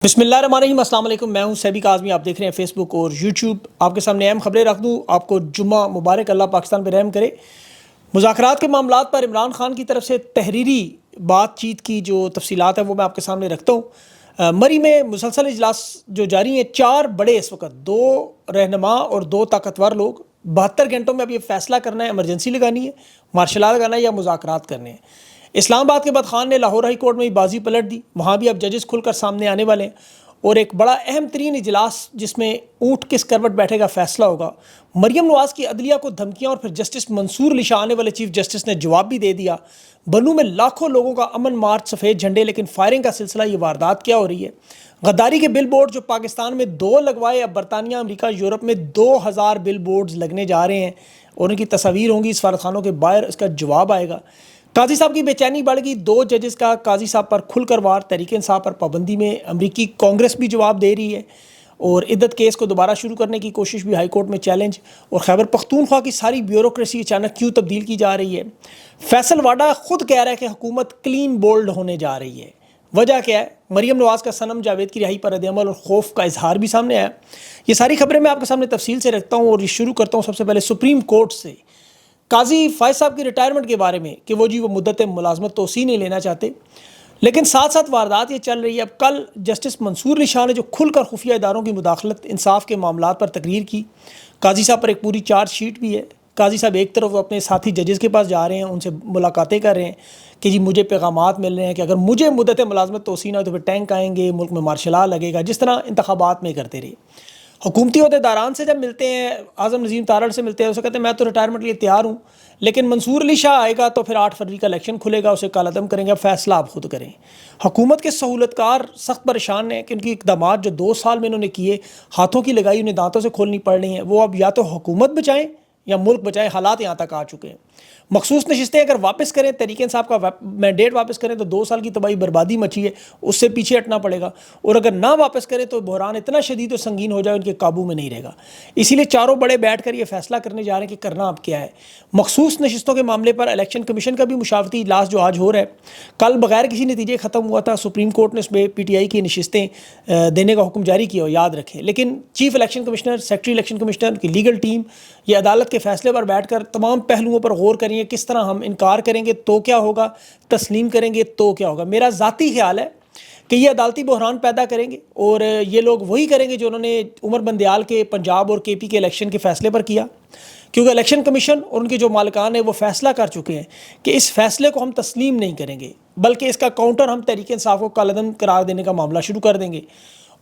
بسم اللہ الرحمن الرحیم، السلام علیکم۔ میں ہوں سیبی کاظمی، آپ دیکھ رہے ہیں فیس بک اور یوٹیوب۔ آپ کے سامنے اہم خبریں رکھ دوں، آپ کو جمعہ مبارک، اللہ پاکستان پہ رحم کرے۔ مذاکرات کے معاملات پر عمران خان کی طرف سے تحریری بات چیت کی جو تفصیلات ہیں وہ میں آپ کے سامنے رکھتا ہوں۔ مری میں مسلسل اجلاس جو جاری ہیں، 4 بڑے اس وقت، 2 رہنما اور 2 طاقتور لوگ 72 گھنٹوں میں اب یہ فیصلہ کرنا ہے، ایمرجنسی لگانی ہے، مارشل لا لگانا ہے یا مذاکرات کرنے ہیں۔ اسلام آباد کے بعد خان نے لاہور ہائی کورٹ میں بھی بازی پلٹ دی، وہاں بھی اب ججز کھل کر سامنے آنے والے ہیں، اور ایک بڑا اہم ترین اجلاس جس میں اونٹ کس کروٹ بیٹھے گا فیصلہ ہوگا۔ مریم نواز کی عدلیہ کو دھمکیاں، اور پھر جسٹس منصور علی شاہ آنے والے چیف جسٹس نے جواب بھی دے دیا۔ بنوں میں لاکھوں لوگوں کا امن مارچ، سفید جھنڈے، لیکن فائرنگ کا سلسلہ، یہ واردات کیا ہو رہی ہے؟ غداری کے بل بورڈ جو پاکستان میں 2 لگوائے، اب برطانیہ، امریکہ، یورپ میں 2000 بل بورڈز لگنے جا رہے ہیں، اور ان کی تصاویر ہوں گی سفارتخانوں کے باہر، اس کا جواب آئے گا۔ قاضی صاحب کی بے چینی بڑھ گئی، 2 ججز کا قاضی صاحب پر کھل کر وار، تحریک انصاف پر پابندی میں امریکی کانگریس بھی جواب دے رہی ہے، اور عدت کیس کو دوبارہ شروع کرنے کی کوشش بھی ہائی کورٹ میں چیلنج، اور خیبر پختونخوا کی ساری بیوروکریسی اچانک کیوں تبدیل کی جا رہی ہے؟ فیصل واڈا خود کہہ رہا ہے کہ حکومت کلین بولڈ ہونے جا رہی ہے۔ وجہ کیا ہے؟ مریم نواز کا صنم جاوید کی رہائی پر رد عمل اور خوف کا اظہار بھی سامنے آیا۔ یہ ساری خبریں میں آپ کے سامنے تفصیل سے رکھتا ہوں، اور یہ شروع کرتا ہوں سب سے پہلے سپریم کورٹ سے، قاضی فائز صاحب کی ریٹائرمنٹ کے بارے میں کہ وہ مدت ملازمت توسیع نہیں لینا چاہتے، لیکن ساتھ ساتھ واردات یہ چل رہی ہے۔ اب کل جسٹس منصور علی شاہ نے جو کھل کر خفیہ اداروں کی مداخلت انصاف کے معاملات پر تقریر کی، قاضی صاحب پر ایک پوری چارج شیٹ بھی ہے۔ قاضی صاحب ایک طرف اپنے ساتھی ججز کے پاس جا رہے ہیں، ان سے ملاقاتیں کر رہے ہیں کہ جی مجھے پیغامات مل رہے ہیں کہ اگر مجھے مدت ملازمت توسیع نہ ہو تو پھر ٹینک آئیں گے، ملک میں مارشل لا لگے گا، جس طرح انتخابات میں کرتے رہے۔ حکومتی عہدیداران سے جب ملتے ہیں، اعظم نظیم تارڑ سے ملتے ہیں، اسے کہتے ہیں میں تو ریٹائرمنٹ لیے تیار ہوں، لیکن منصور علی شاہ آئے گا تو پھر 8 فروری کا الیکشن کھلے گا، اسے کالعدم کریں گے، فیصلہ آپ خود کریں۔ حکومت کے سہولت کار سخت پریشان ہیں کہ ان کی اقدامات جو 2 سال میں انہوں نے کیے، ہاتھوں کی لگائی انہیں دانتوں سے کھولنی پڑ رہی ہیں، وہ اب یا تو حکومت بچائیں یا ملک بچائیں، حالات یہاں تک آ چکے ہیں۔ مخصوص نشستیں اگر واپس کریں، تحریک انصاف کا مینڈیٹ واپس کریں تو 2 سال کی تباہی بربادی مچی ہے، اس سے پیچھے ہٹنا پڑے گا، اور اگر نہ واپس کریں تو بحران اتنا شدید و سنگین ہو جائے ان کے قابو میں نہیں رہے گا۔ اسی لیے چاروں بڑے بیٹھ کر یہ فیصلہ کرنے جا رہے ہیں کہ کرنا اب کیا ہے۔ مخصوص نشستوں کے معاملے پر الیکشن کمیشن کا بھی مشاورتی اجلاس جو آج ہو رہا ہے، کل بغیر کسی نتیجے ختم ہوا تھا۔ سپریم کورٹ نے اس میں پی ٹی آئی کی نشستیں دینے کا حکم جاری کیا، یاد رکھیں، لیکن chief election commissioner, secretary election commissioner کی لیگل ٹیم یہ عدالت کے فیصلے پر بیٹھ کر تمام پہلوؤں پر غور کریں گے، کس طرح ہم انکار کریں گے تو کیا ہوگا، تسلیم کریں گے تو کیا ہوگا۔ میرا ذاتی خیال ہے کہ یہ عدالتی بحران پیدا کریں گے، اور یہ لوگ وہی کریں گے جو انہوں نے عمر بندیال کے پنجاب اور کے پی کے الیکشن کے فیصلے پر کیا، کیونکہ الیکشن کمیشن اور ان کے جو مالکان ہیں وہ فیصلہ کر چکے ہیں کہ اس فیصلے کو ہم تسلیم نہیں کریں گے، بلکہ اس کا کاؤنٹر ہم تحریک انصاف کو کالعدم قرار دینے کا معاملہ شروع کر دیں گے،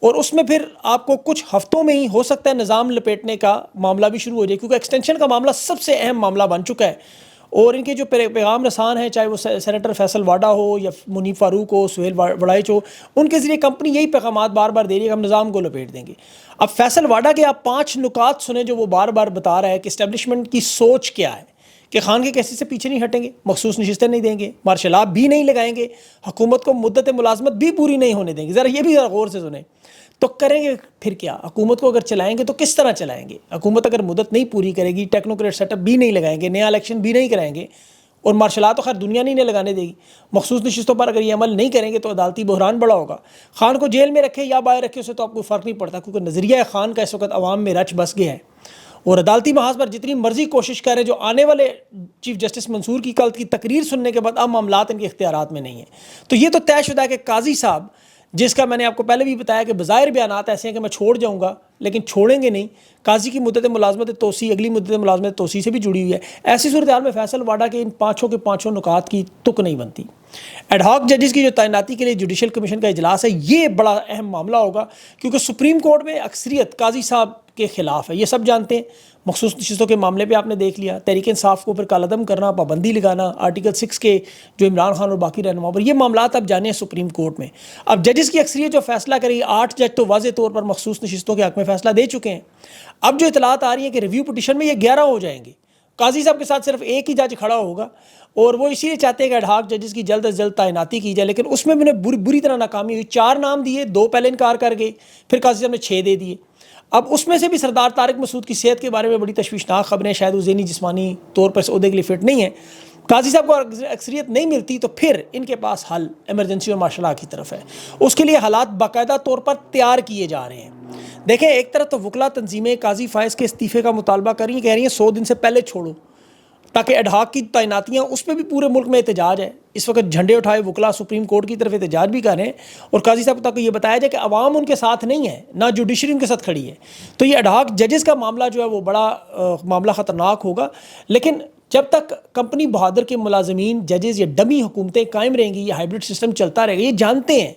اور اس میں پھر آپ کو کچھ ہفتوں میں ہی ہو سکتا ہے نظام لپیٹنے کا معاملہ بھی شروع ہو جائے، کیونکہ ایکسٹینشن کا معاملہ سب سے اہم معاملہ بن چکا ہے۔ اور ان کے جو پیغام رسان ہیں، چاہے وہ سینیٹر فیصل واڈا ہو یا منیب فاروق ہو، سہیل وڑائچ ہو، ان کے ذریعے کمپنی یہی پیغامات بار بار دے رہی ہے کہ ہم نظام کو لپیٹ دیں گے۔ اب فیصل واڈا کے آپ 5 نکات سنیں جو وہ بار بار بتا رہا ہے کہ اسٹیبلشمنٹ کی سوچ کیا ہے، کہ خان کے کیسے سے پیچھے نہیں ہٹیں گے، مخصوص نشستیں نہیں دیں گے، مارشل لا بھی نہیں لگائیں گے، حکومت کو مدت ملازمت بھی پوری نہیں ہونے دیں گے۔ ذرا یہ بھی ذرا غور سے سنیں، تو کریں گے پھر کیا؟ حکومت کو اگر چلائیں گے تو کس طرح چلائیں گے؟ حکومت اگر مدت نہیں پوری کرے گی، ٹیکنوکریٹ سیٹ اپ بھی نہیں لگائیں گے، نیا الیکشن بھی نہیں کرائیں گے، اور مارشل لا تو خیر دنیا نہیں لگانے دے گی، مخصوص نشستوں پر اگر یہ عمل نہیں کریں گے تو عدالتی بحران بڑا ہوگا۔ خان کو جیل میں رکھے یا باہر رکھے، اسے تو آپ کو فرق نہیں پڑتا، کیونکہ نظریہ خان کا اس وقت عوام میں رچ بس گیا ہے، اور عدالتی محاذ پر جتنی مرضی کوشش کرے، جو آنے والے چیف جسٹس منصور کی کل کی تقریر سننے کے بعد اب معاملات ان کے اختیارات میں نہیں ہیں۔ تو یہ تو طے شدہ ہے کہ قاضی صاحب، جس کا میں نے آپ کو پہلے بھی بتایا کہ بظاہر بیانات ایسے ہیں کہ میں چھوڑ جاؤں گا، لیکن چھوڑیں گے نہیں، قاضی کی مدت ملازمت توسیع اگلی مدت ملازمت توسیع سے بھی جڑی ہوئی ہے۔ ایسی صورتحال میں فیصل واڈا کے ان 5 نکات کی تک نہیں بنتی۔ ایڈ ہاک ججز کی جو تعیناتی کے لیے جوڈیشل کمیشن کا اجلاس ہے، یہ بڑا اہم معاملہ ہوگا، کیونکہ سپریم کورٹ میں اکثریت قاضی صاحب کے خلاف ہے، یہ سب جانتے ہیں۔ مخصوص نشستوں کے معاملے پہ آپ نے دیکھ لیا، تحریک انصاف کو پھر کالعدم کرنا، پابندی لگانا، آرٹیکل 6 کے جو عمران خان اور باقی رہنماؤں پر، یہ معاملات اب جانے ہیں سپریم کورٹ میں۔ اب ججز کی اکثریت جو فیصلہ کرے گی، 8 جج تو واضح طور پر مخصوص نشستوں کے حق میں فیصلہ دے چکے ہیں۔ اب جو اطلاعات آ رہی ہیں کہ ریویو پٹیشن میں یہ 11 ہو جائیں گے، قاضی صاحب کے ساتھ صرف ایک ہی جج کھڑا ہوگا، اور وہ اسی لیے چاہتے ہیں کہ ایڈ ہاک ججز کی جلد از جلد تعیناتی کی جائے، لیکن اس میں انہیں بری طرح ناکامی ہوئی۔ 4 نام دیے، 2 پہلے انکار کر گئے، پھر قاضی صاحب نے 6 دے دیے۔ اب اس میں سے بھی سردار طارق مسعود کی صحت کے بارے میں بڑی تشویشناک خبریں، شاید وہ ذہنی جسمانی طور پر اس عہدے کے لیے فٹ نہیں ہے۔ قاضی صاحب کو اکثریت نہیں ملتی تو پھر ان کے پاس حل ایمرجنسی اور مارشل لا کی طرف ہے. اس کے لیے حالات باقاعدہ طور پر تیار کیے جا رہے ہیں. دیکھیں ایک طرف تو وکلا تنظیمیں قاضی فائز کے استعفے کا مطالبہ کر رہی ہیں, کہہ رہی ہیں 100 دن سے پہلے چھوڑو تاکہ ایڈہاک کی تعیناتیاں, اس پہ بھی پورے ملک میں احتجاج ہے. اس وقت جھنڈے اٹھائے وکلا سپریم کورٹ کی طرف احتجاج بھی کر رہے ہیں, اور قاضی صاحب تک یہ بتایا جائے کہ عوام ان کے ساتھ نہیں ہے, نہ جوڈیشری ان کے ساتھ کھڑی ہے. تو یہ ایڈہاک ججز کا معاملہ جو ہے وہ بڑا معاملہ خطرناک ہوگا. لیکن جب تک کمپنی بہادر کے ملازمین ججز یا ڈمی حکومتیں قائم رہیں گی, یہ ہائبرڈ سسٹم چلتا رہے گا. یہ جانتے ہیں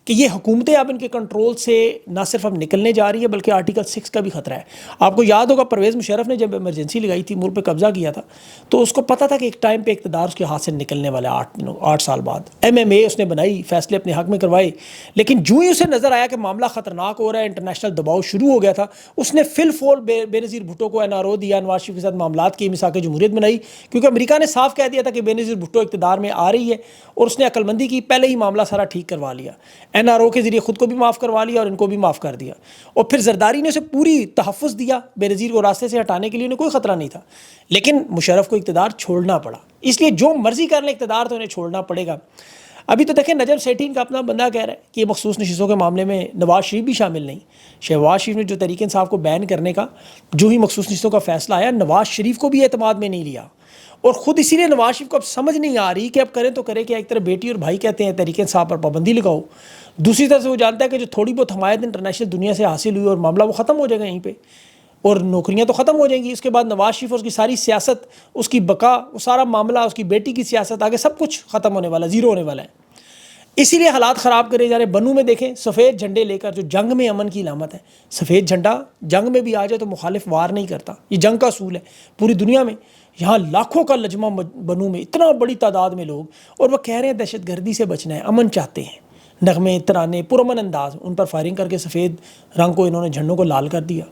کہ یہ حکومتیں اب ان کے کنٹرول سے نہ صرف اب نکلنے جا رہی ہے بلکہ آرٹیکل 6 کا بھی خطرہ ہے. آپ کو یاد ہوگا پرویز مشرف نے جب ایمرجنسی لگائی تھی, ملک پہ قبضہ کیا تھا, تو اس کو پتہ تھا کہ ایک ٹائم پہ اقتدار اس کے ہاتھ سے نکلنے والا ہے 8 سال بعد. اے اس نے بنائی, فیصلے اپنے حق میں کروائے, لیکن جو ہی اسے نظر آیا کہ معاملہ خطرناک ہو رہا ہے, انٹرنیشنل دباؤ شروع ہو گیا تھا, اس نے فل فول بے نظیر بھٹو کو NRO دیا, نواز شریف کے ساتھ معاملات کی, مساق جمہوریت بنائی, کیونکہ امریکہ نے صاف کہہ دیا تھا کہ بے نظیر بھٹو اقتدار میں آ رہی ہے, اور اس نے عقل مندی کی, پہلے ہی معاملہ سارا ٹھیک کروا لیا. NRO کے ذریعے خود کو بھی معاف کروا لیا اور ان کو بھی معاف کر دیا, اور پھر زرداری نے اسے پوری تحفظ دیا. بے نظیر کو راستے سے ہٹانے کے لیے انہیں کوئی خطرہ نہیں تھا, لیکن مشرف کو اقتدار چھوڑنا پڑا. اس لیے جو مرضی کر لیں اقتدار تو انہیں چھوڑنا پڑے گا. ابھی تو دیکھیں نجم سیٹھی کا اپنا بندہ کہہ رہا ہے کہ یہ مخصوص نشستوں کے معاملے میں نواز شریف بھی شامل نہیں. شہباز شریف نے جو تحریک انصاف کو بین کرنے کا جو ہی مخصوص نشستوں کا فیصلہ آیا, نواز شریف کو بھی اعتماد میں نہیں لیا, اور خود اسی لیے نواز شریف کو اب سمجھ نہیں آ رہی کہ اب کریں تو کرے کہ ایک طرف بیٹی اور بھائی کہتے ہیں تحریک انصاف پر پابندی لگاؤ, دوسری طرف سے وہ جانتا ہے کہ جو تھوڑی بہت حمایت انٹرنیشنل دنیا سے حاصل ہوئی اور معاملہ وہ ختم ہو جائے گا یہیں پہ, اور نوکریاں تو ختم ہو جائیں گی. اس کے بعد نواز شریف اور اس کی ساری سیاست, اس کی بقا, وہ سارا معاملہ, اس کی بیٹی کی سیاست, آگے سب کچھ ختم ہونے والا, زیرو ہونے والا ہے. اسی لیے حالات خراب کرے جا رہے. بنو میں دیکھیں سفید جھنڈے لے کر, جو جنگ میں امن کی علامت ہے, سفید جھنڈا جنگ میں بھی آ جائے تو مخالف وار نہیں کرتا. یہ جنگ کا اصول ہے پوری دنیا میں. یہاں لاکھوں کا لجمہ بنو میں, اتنا بڑی تعداد میں لوگ, اور وہ کہہ رہے ہیں دہشت گردی سے بچنا ہے, امن چاہتے ہیں. نغمے, ترانے, پرامن انداز, ان پر فائرنگ کر کے سفید رنگ کو انہوں نے جھنڈوں کو لال کر دیا.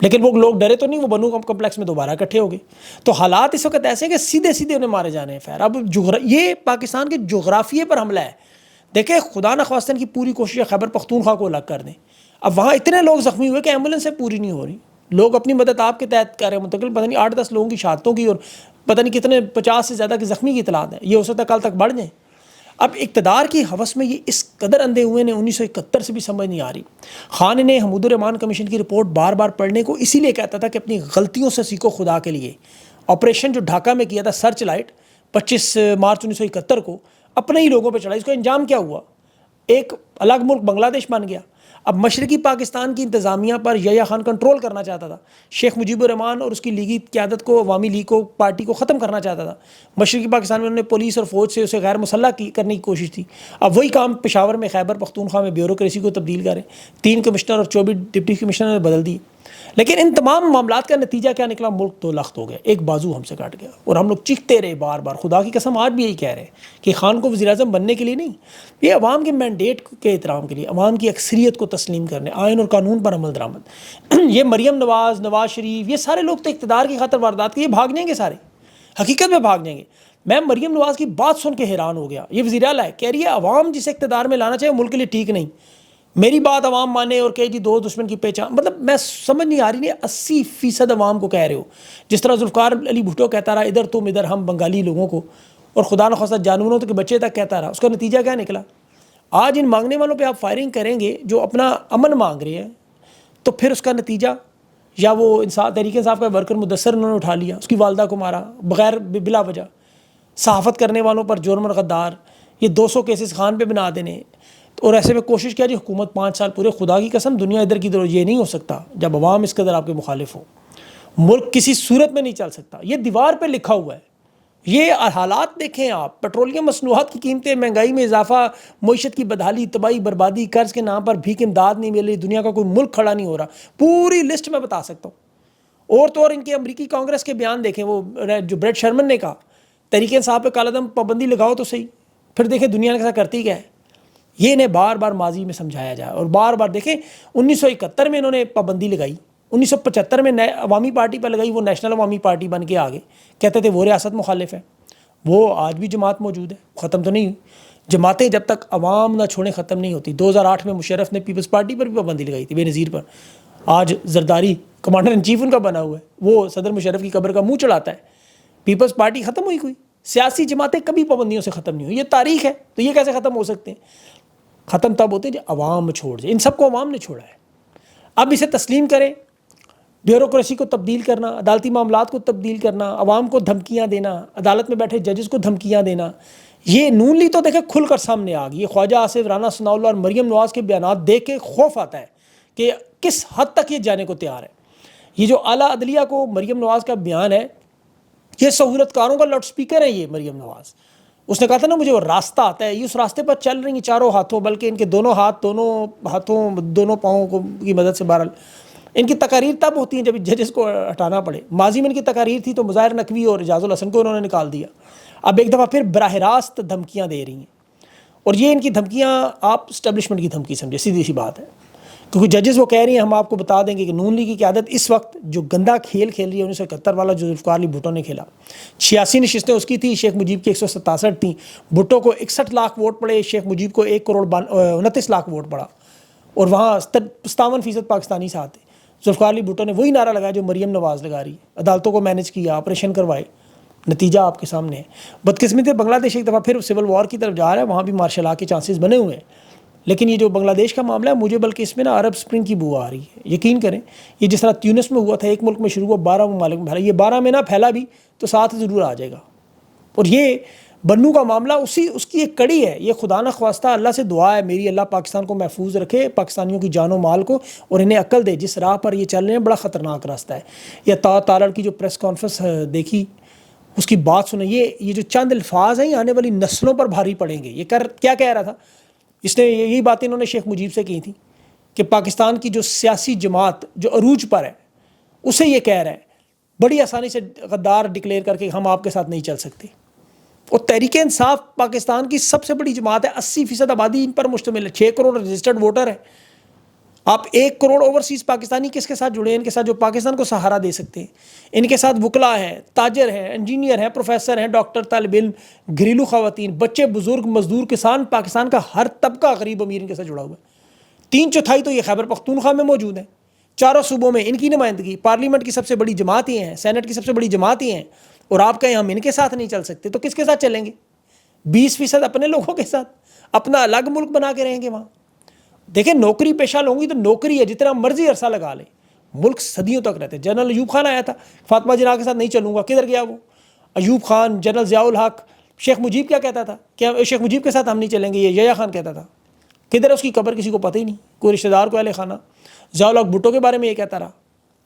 لیکن وہ لوگ ڈرے تو نہیں, وہ بنو کمپلیکس میں دوبارہ اکٹھے ہو گئے. تو حالات اس وقت ایسے ہیں کہ سیدھے سیدھے انہیں مارے جانے ہیں. خیر اب یہ پاکستان کے جغرافیے پر حملہ ہے. دیکھیں خدا نخواستہ کی پوری کوشش ہے خیبر پختونخوا کو الگ کر دیں. اب وہاں اتنے لوگ زخمی ہوئے کہ ایمبولینس سے پوری نہیں ہو رہی. لوگ اپنی مدد آپ کے تحت کر رہے ہیں, منتقل پتہ نہیں 8-10 لوگوں کی شہادتوں کی اور پتہ نہیں کتنے 50 سے زیادہ کے زخمی کی اطلاعات ہیں. یہ ہو سکتا ہے کل تک بڑھ جائیں. اب اقتدار کی ہوس میں یہ اس قدر اندھے ہوئے نے, 1971 سے بھی سمجھ نہیں آ رہی. خان نے حمود الرحمان کمیشن کی رپورٹ بار بار پڑھنے کو اسی لیے کہتا تھا کہ اپنی غلطیوں سے سیکھو خدا کے لیے. آپریشن جو ڈھاکہ میں کیا تھا سرچ لائٹ 25 مارچ 1971 کو, اپنے ہی لوگوں پہ چڑھا. اس کا انجام کیا ہوا؟ ایک الگ ملک بنگلہ دیش بن گیا. اب مشرقی پاکستان کی انتظامیہ پر یحییٰ خان کنٹرول کرنا چاہتا تھا. شیخ مجیب الرحمان اور اس کی لیگی قیادت کو, عوامی لیگ کو, پارٹی کو ختم کرنا چاہتا تھا. مشرقی پاکستان میں انہوں نے پولیس اور فوج سے اسے غیر مسلح کرنے کی کوشش تھی. اب وہی کام پشاور میں, خیبر پختونخوا میں بیوروکریسی کو تبدیل کریں. 3 کمشنر اور 24 ڈپٹی کمشنر نے بدل دی. لیکن ان تمام معاملات کا نتیجہ کیا نکلا؟ ملک تو لخت ہو گیا, ایک بازو ہم سے کٹ گیا. اور ہم لوگ چیختے رہے بار بار, خدا کی قسم آج بھی یہی کہہ رہے ہیں کہ خان کو وزیر اعظم بننے کے لیے نہیں, یہ عوام کے مینڈیٹ کے احترام کے لیے, عوام کی اکثریت کو تسلیم کرنے, آئین اور قانون پر عمل درآمد. یہ مریم نواز, نواز شریف, یہ سارے لوگ تو اقتدار کی خاطر واردات کے یہ بھاگ جائیں گے, سارے حقیقت میں بھاگ جائیں گے. میں مریم نواز کی بات سن کے حیران ہو گیا. یہ وزیر اعلیٰ ہے, کہہ رہی ہے عوام جسے اقتدار میں لانا چاہے ملک کے لیے ٹھیک نہیں. میری بات عوام مانے اور کہ جی دوست دشمن کی پہچان, مطلب میں سمجھ نہیں آ رہی. نہیں 80% عوام کو کہہ رہے ہو, جس طرح ذوالفقار علی بھٹو کہتا رہا ادھر تم ادھر ہم بنگالی لوگوں کو, اور خدا نخواستہ جانوروں کے بچے تک کہتا رہا. اس کا نتیجہ کیا نکلا؟ آج ان مانگنے والوں پہ آپ فائرنگ کریں گے جو اپنا امن مانگ رہے ہیں, تو پھر اس کا نتیجہ, یا وہ تحریک انصاف کا ورکر مدثر انہوں نے اٹھا لیا, اس کی والدہ کو مارا بغیر بلا وجہ. صحافت کرنے والوں پر جرم اور غدار, یہ 200 کیسز خان پہ بنا دینے. اور ایسے میں کوشش کیا جی حکومت 5 سال پورے. خدا کی قسم دنیا ادھر کی ادھر, یہ نہیں ہو سکتا جب عوام اس قدر آپ کے مخالف ہو. ملک کسی صورت میں نہیں چل سکتا. یہ دیوار پہ لکھا ہوا ہے. یہ حالات دیکھیں آپ, پیٹرولیم مصنوعات کی قیمتیں, مہنگائی میں اضافہ, معیشت کی بدحالی, تباہی, بربادی, قرض کے نام پر بھیک امداد نہیں مل رہی, دنیا کا کوئی ملک کھڑا نہیں ہو رہا. پوری لسٹ میں بتا سکتا ہوں. اور تو اور ان کے امریکی کانگریس کے بیان دیکھیں, وہ جو بریٹ شرمن نے کہا تحریک انصاف پہ کالعدم پابندی لگاؤ تو صحیح, پھر دیکھیں دنیا کے ساتھ کرتی کیا ہے. یہ انہیں بار بار ماضی میں سمجھایا جائے, اور بار بار دیکھیں 1971 میں انہوں نے پابندی لگائی, 1975 میں عوامی پارٹی پر لگائی, وہ نیشنل عوامی پارٹی بن کے آگے کہتے تھے وہ ریاست مخالف ہے. وہ آج بھی جماعت موجود ہے, ختم تو نہیں ہوئی. جماعتیں جب تک عوام نہ چھوڑیں ختم نہیں ہوتی. 2008 میں مشرف نے پیپلز پارٹی پر بھی پابندی لگائی تھی, بے نظیر پر. آج زرداری کمانڈر ان چیف ان کا بنا ہوا ہے, وہ صدر مشرف کی قبر کا منہ چڑھاتا ہے. پیپلز پارٹی ختم ہوئی کوئی؟ سیاسی جماعتیں کبھی پابندیوں سے ختم نہیں ہوئی، یہ تاریخ ہے، تو یہ کیسے ختم ہو سکتے ہیں؟ ختم تب ہوتے ہیں جب عوام چھوڑ جائے. ان سب کو عوام نے چھوڑا ہے. اب اسے تسلیم کریں. بیوروکریسی کو تبدیل کرنا، عدالتی معاملات کو تبدیل کرنا، عوام کو دھمکیاں دینا، عدالت میں بیٹھے ججز کو دھمکیاں دینا، یہ نون لیگ تو دیکھیں کھل کر سامنے آ گئی. یہ خواجہ آصف، رانا ثناء اللہ اور مریم نواز کے بیانات دیکھ کے خوف آتا ہے کہ کس حد تک یہ جانے کو تیار ہے. یہ جو اعلیٰ عدلیہ کو مریم نواز کا بیان ہے، یہ سہولت کاروں کا لاؤڈ سپیکر ہے. یہ مریم نواز، اس نے کہا تھا نا مجھے وہ راستہ آتا ہے، یہ اس راستے پر چل رہی ہیں چاروں ہاتھوں، بلکہ ان کے دونوں ہاتھ، دونوں ہاتھوں، دونوں پاؤں کی مدد سے. بہرحال ان کی تقاریر تب ہوتی ہیں جب ججز کو ہٹانا پڑے. ماضی میں ان کی تقاریر تھی تو مظاہر نقوی اور اعجاز الحسن کو انہوں نے نکال دیا. اب ایک دفعہ پھر براہ راست دھمکیاں دے رہی ہیں، اور یہ ان کی دھمکیاں آپ اسٹیبلشمنٹ کی دھمکی سمجھے، سیدھی سی بات ہے. کیونکہ ججز وہ کہہ رہی ہیں ہم آپ کو بتا دیں گے کہ نون لیگ کی قیادت اس وقت جو گندا کھیل کھیل رہی ہے 1971 والا جو ذوالفقار علی بھٹو نے کھیلا. 86 نشستیں اس کی تھی، شیخ مجیب کی 167 تھیں. بھٹو کو 61 لاکھ ووٹ پڑے، شیخ مجیب کو 1.29 کروڑ ووٹ پڑا، اور وہاں 57% پاکستانی ساتھ تھے. ذوالفقار علی بھٹو نے وہی نعرہ لگایا جو مریم نواز لگا رہی ہے، عدالتوں کو مینج کیا، آپریشن کروائے. نتیجہ آپ کے سامنے ہے. بدقسمتی بنگلہ دیش ایک دفعہ پھر سول وار کی طرف جا رہا ہے، وہاں بھی مارشل لا کے چانسز بنے ہوئے ہیں. لیکن یہ جو بنگلہ دیش کا معاملہ ہے، مجھے بلکہ اس میں نا عرب سپرنگ کی بو آ رہی ہے. یقین کریں، یہ جس طرح تیونس میں ہوا تھا، ایک ملک میں شروع ہوا، 12 ممالک میں پھیلا، یہ 12 میں نہ پھیلا بھی تو 7 ضرور آ جائے گا. اور یہ بنو کا معاملہ اس کی ایک کڑی ہے. یہ خدا نخواستہ اللہ سے دعا ہے میری، اللہ پاکستان کو محفوظ رکھے، پاکستانیوں کی جان و مال کو، اور انہیں عقل دے. جس راہ پر یہ چل رہے ہیں بڑا خطرناک راستہ ہے. یہ تارڑ کی جو پریس کانفرنس دیکھی، اس کی بات سنیں. یہ جو چند الفاظ ہیں یہ آنے والی نسلوں پر بھاری پڑیں گے. یہ کیا کہہ رہا تھا اس نے؟ یہی باتیں انہوں نے شیخ مجیب سے کی تھیں کہ پاکستان کی جو سیاسی جماعت جو عروج پر ہے، اسے یہ کہہ رہا ہے بڑی آسانی سے غدار ڈکلیئر کر کے ہم آپ کے ساتھ نہیں چل سکتے. اور تحریک انصاف پاکستان کی سب سے بڑی جماعت ہے، 80% آبادی ان پر مشتمل ہے، 6 کروڑ رجسٹرڈ ووٹر ہے. آپ 1 کروڑ اوورسیز پاکستانی کس کے ساتھ جڑے ہیں؟ ان کے ساتھ جو پاکستان کو سہارا دے سکتے ہیں. ان کے ساتھ وکلا ہیں، تاجر ہیں، انجینئر ہیں، پروفیسر ہیں، ڈاکٹر، طالب علم، گھریلو خواتین، بچے، بزرگ، مزدور، کسان. پاکستان کا ہر طبقہ غریب امیر ان کے ساتھ جڑا ہوا ہے. 3/4 تو یہ خیبر پختونخوا میں موجود ہیں. چاروں صوبوں میں ان کی نمائندگی، پارلیمنٹ کی سب سے بڑی جماعت ہی ہیں، سینٹ کی سب سے بڑی جماعت ہی ہیں. اور آپ کہیں ہم ان کے ساتھ نہیں چل سکتے، تو کس کے ساتھ چلیں گے؟ 20% اپنے لوگوں کے ساتھ، اپنا الگ ملک بنا کے رہیں گے وہاں. دیکھیں نوکری پیشہ لوگوں کی تو نوکری ہے، جتنا مرضی عرصہ لگا لیں، ملک صدیوں تک رہتے. جنرل ایوب خان آیا تھا، فاطمہ جناح کے ساتھ نہیں چلوں گا، کدھر گیا وہ؟ ایوب خان، جنرل ضیاء الحق. شیخ مجیب کیا کہتا تھا کہ شیخ مجیب کے ساتھ ہم نہیں چلیں گے، یہ یحییٰ خان کہتا تھا. کدھر ہے اس کی قبر؟ کسی کو پتہ ہی نہیں، کوئی رشتہ دار کو اہل خانہ. ضیاء الحق بھٹو کے بارے میں یہ کہتا رہا.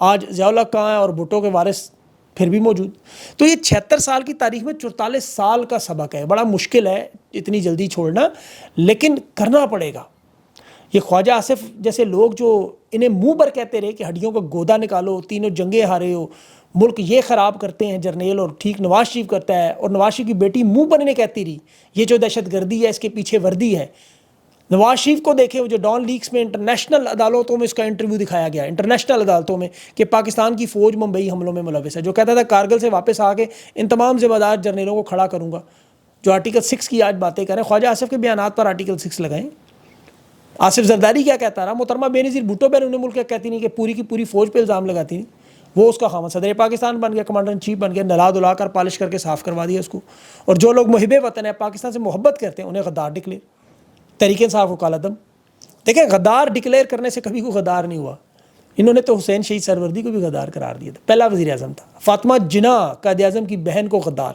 آج ضیاء الحق کہاں ہے اور بھٹو کے وارث پھر بھی موجود. تو یہ 76 سال کی تاریخ میں 44 سال کا سبق ہے. بڑا مشکل ہے اتنی جلدی چھوڑنا، لیکن کرنا پڑے گا. یہ خواجہ آصف جیسے لوگ جو انہیں منہ پر کہتے رہے کہ ہڈیوں کا گودا نکالو، تینوں جنگیں ہارے ہو، ملک یہ خراب کرتے ہیں جرنیل، اور ٹھیک نواز شریف کرتا ہے، اور نواز شریف کی بیٹی منہ پر انہیں کہتی رہی یہ جو دہشت گردی ہے اس کے پیچھے وردی ہے. نواز شریف کو دیکھیں، وہ جو ڈان لیکس میں انٹرنیشنل عدالتوں میں اس کا انٹرویو دکھایا گیا، انٹرنیشنل عدالتوں میں، کہ پاکستان کی فوج ممبئی حملوں میں ملوث ہے. جو کہتا تھا کارگل سے واپس آ کے ان تمام ذمہ دار جرنیلوں کو کھڑا کروں گا. جو آرٹیکل 6 کی آج باتیں کریں، خواجہ آصف کے بیانات پر آرٹیکل 6 لگائیں. آصف زرداری کیا کہتا رہا؟ محترمہ بینظیر بھٹو بیرون ملک کیا کہتی نہیں کہ پوری کی پوری فوج پہ الزام لگاتی نہیں. وہ اس کا خامد صدر پاکستان بن گیا، کمانڈر ان چیف بن گیا، نلا دلا کر پالش کر کے صاف کروا دیا اس کو. اور جو لوگ محب وطن ہیں، پاکستان سے محبت کرتے ہیں، انہیں غدار ڈکلیئر. تحریک انصاف کو کالا دم. دیکھیں غدار ڈکلیئر کرنے سے کبھی کوئی غدار نہیں ہوا. انہوں نے تو حسین شہید سروردی کو بھی غدار قرار دیا تھا، پہلا وزیر اعظم تھا. فاطمہ جناح قائد اعظم کی بہن کو غدار.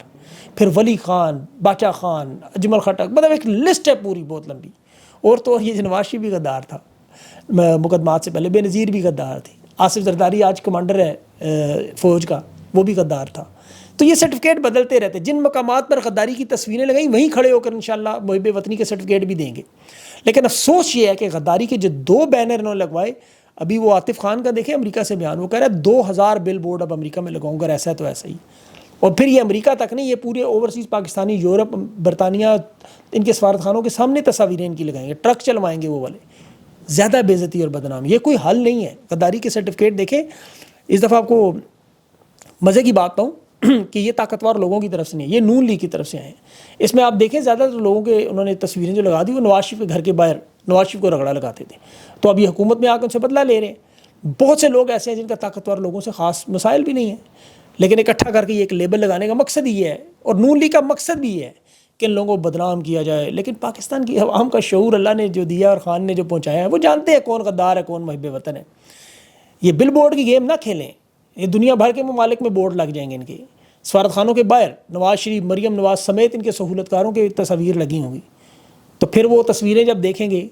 پھر ولی خان، باچا خان، اجمل خٹک، مطلب ایک لسٹ ہے پوری بہت لمبی. اور تو یہ نواز شریف بھی غدار تھا مقدمات سے پہلے، بے نظیر بھی غدار تھی. آصف زرداری آج کمانڈر ہے فوج کا، وہ بھی غدار تھا. تو یہ سرٹیفکیٹ بدلتے رہتے. جن مقامات پر غداری کی تصویریں لگائیں وہیں کھڑے ہو کر انشاءاللہ محب وطنی کے سرٹیفکیٹ بھی دیں گے. لیکن افسوس یہ ہے کہ غداری کے جو 2 بینر انہوں نے لگوائے، ابھی وہ عاطف خان کا دیکھیں امریکہ سے بیان، وہ کہہ رہا ہے 2000 بل بورڈ اب امریکہ میں لگاؤں گا، ایسا ہے تو ایسا ہی. اور پھر یہ امریکہ تک نہیں، یہ پورے اوورسیز پاکستانی، یورپ، برطانیہ، ان کے سفارت خانوں کے سامنے تصاویریں ان کی لگائیں گے، ٹرک چلوائیں گے وہ والے. زیادہ بے عزتی اور بدنامی، یہ کوئی حل نہیں ہے. غداری کے سرٹیفکیٹ دیکھیں. اس دفعہ آپ کو مزے کی بات پاؤں کہ یہ طاقتور لوگوں کی طرف سے نہیں، یہ نون لیگ کی طرف سے آئے ہیں. اس میں آپ دیکھیں زیادہ تر لوگوں کے انہوں نے تصویریں جو لگا دی وہ نواز شریف کے گھر کے باہر نواز شریف کو رگڑا لگاتے تھے. تو اب یہ حکومت میں آ کر ان سے بدلہ لے رہے ہیں. بہت سے لوگ ایسے ہیں جن کا طاقتور لوگوں سے خاص مسائل بھی نہیں ہیں، لیکن اکٹھا کر کے یہ ایک لیبل لگانے کا مقصد ہی ہے، اور نون لیگ کا مقصد بھی ہے کہ ان لوگوں کو بدنام کیا جائے. لیکن پاکستان کی عوام کا شعور اللہ نے جو دیا اور خان نے جو پہنچایا ہے، وہ جانتے ہیں کون غدار ہے کون محب وطن ہے. یہ بل بورڈ کی گیم نہ کھیلیں، یہ دنیا بھر کے ممالک میں بورڈ لگ جائیں گے ان کے. سفارت خانوں کے باہر نواز شریف، مریم نواز سمیت ان کے سہولت کاروں کی تصاویر لگی ہوں گی. تو پھر وہ تصویریں جب دیکھیں گے،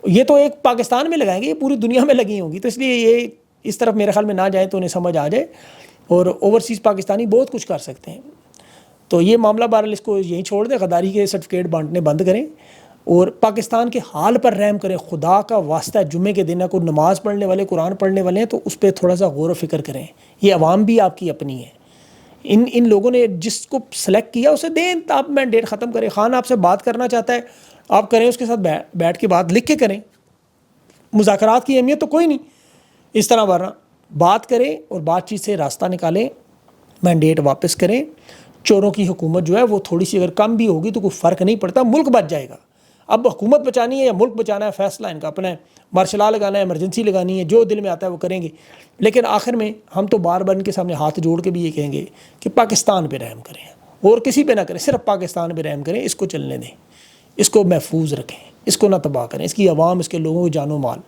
یہ تو ایک پاکستان میں لگائیں گے، یہ پوری دنیا میں لگی ہوں گی. تو اس لیے یہ اس طرف میرے خیال میں نہ جائیں تو انہیں سمجھ آ جائے، اور اوورسیز پاکستانی بہت کچھ کر سکتے ہیں. تو یہ معاملہ بہرحال اس کو یہیں چھوڑ دیں، غداری کے سرٹیفکیٹ بانٹنے بند کریں اور پاکستان کے حال پر رحم کریں. خدا کا واسطہ جمعے کے دن کوئی نماز پڑھنے والے، قرآن پڑھنے والے ہیں تو اس پہ تھوڑا سا غور و فکر کریں. یہ عوام بھی آپ کی اپنی ہے. ان لوگوں نے جس کو سلیکٹ کیا اسے دیں، آپ مینڈیٹ ختم کریں. خان آپ سے بات کرنا چاہتا ہے آپ کریں، اس کے ساتھ بیٹھ کے بات لکھ کے کریں. مذاکرات کی اہمیت تو کوئی نہیں اس طرح، ورنہ بات کریں اور بات چیت سے راستہ نکالیں، مینڈیٹ واپس کریں. چوروں کی حکومت جو ہے وہ تھوڑی سی اگر کم بھی ہوگی تو کوئی فرق نہیں پڑتا، ملک بچ جائے گا. اب حکومت بچانی ہے یا ملک بچانا ہے، فیصلہ ان کا اپنا ہے. مارشل لا لگانا ہے، ایمرجنسی لگانی ہے، جو دل میں آتا ہے وہ کریں گے. لیکن آخر میں ہم تو بار بار ان کے سامنے ہاتھ جوڑ کے بھی یہ کہیں گے کہ پاکستان پہ رحم کریں، اور کسی پہ نہ کریں، صرف پاکستان پہ رحم کریں. اس کو چلنے دیں، اس کو محفوظ رکھیں، اس کو نہ تباہ کریں، اس کی عوام، اس کے لوگوں کی جان و مال.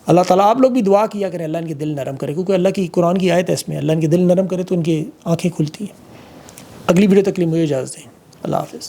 اللہ تعالیٰ آپ لوگ بھی دعا کیا کریں اللہ ان کے دل نرم کرے، کیونکہ اللہ کی قرآن کی آیت ہے اس میں، اللہ ان کے دل نرم کرے تو ان کی آنکھیں کھلتی ہیں. اگلی ویڈیو تک کے لیے مجھے اجازت دیں. اللہ حافظ.